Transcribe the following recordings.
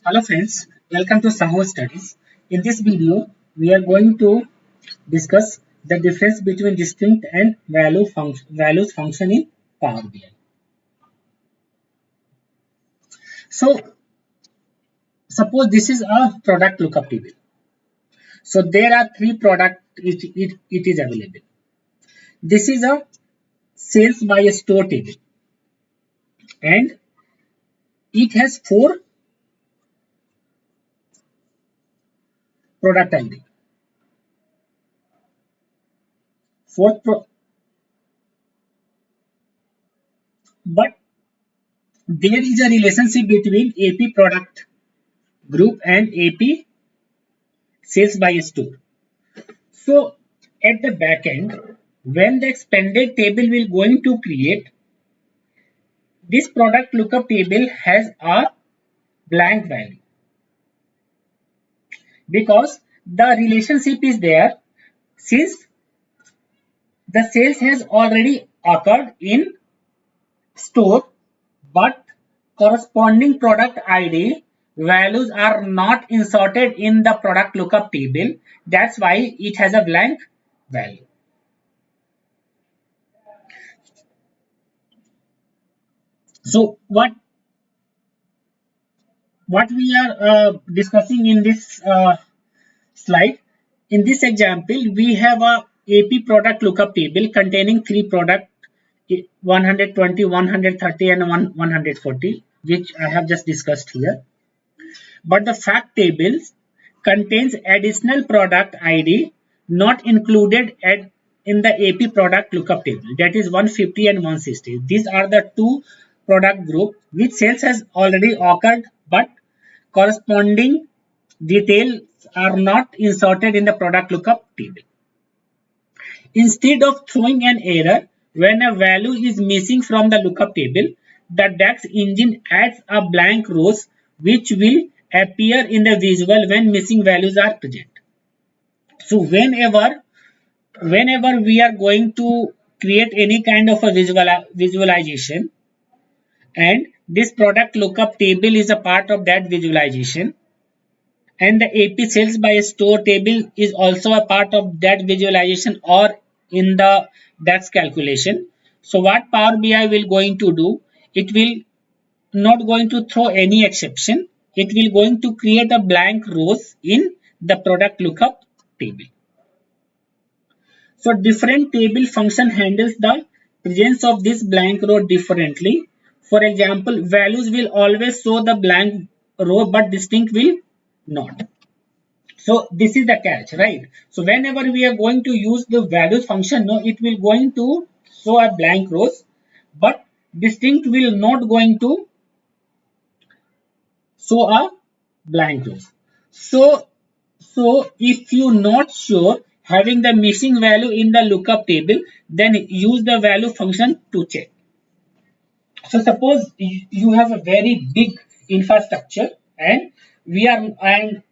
Hello friends, welcome to SahuStudies. In this video, we are going to discuss the difference between distinct and values function in Power BI. So, suppose this is a product lookup table. So there are three products it is available. This is a sales by store table and it has four product ID. But there is a relationship between AP product group and AP sales by store. So at the back end, when the expanded table will going to create, this product lookup table has a blank value because the relationship is there since the sales has already occurred in store, but corresponding product ID values are not inserted in the product lookup table. That's why it has a blank value. So what we are discussing in this slide, in this example, we have a AP product lookup table containing three products 120, 130 and 140, which I have just discussed here. But the fact table contains additional product ID not included in the AP product lookup table, that is 150 and 160. These are the two product group which sales has already occurred, but corresponding details are not inserted in the product lookup table. Instead of throwing an error when a value is missing from the lookup table, the DAX engine adds a blank rows which will appear in the visual when missing values are present. So whenever we are going to create any kind of a visualization, and this product lookup table is a part of that visualization, and the AP sales by store table is also a part of that visualization or in the DAX calculation. So what Power BI will going to do, it will not going to throw any exception. It will going to create a blank rows in the product lookup table. So different table function handles the presence of this blank row differently. For example, values will always show the blank row but distinct will not. So this is the catch, right? So whenever we are going to use the values function, no, it will going to show a blank rows, but distinct will not going to show a blank rows. So if you not sure having the missing value in the lookup table, then use the value function to check. So suppose you have a very big infrastructure and the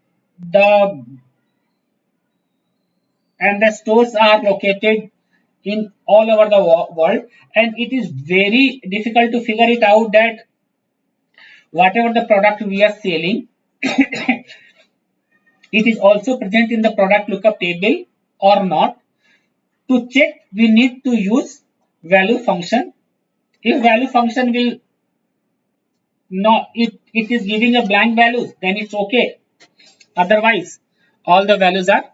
stores are located in all over the world, and it is very difficult to figure it out that whatever the product we are selling it is also present in the product lookup table or not. To check, we need to use value function. If value function will not, it is giving a blank value, then it's okay. Otherwise, all the values are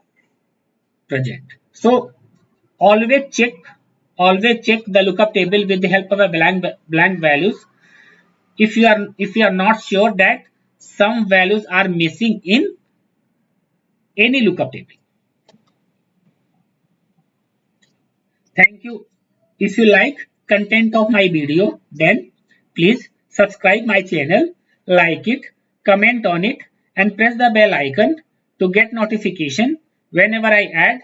present. So always check the lookup table with the help of a blank values. If you are not sure that some values are missing in any lookup table. Thank you. If you like content of my video, then please subscribe my channel, like it, comment on it, and press the bell icon to get notification whenever I add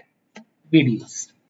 videos.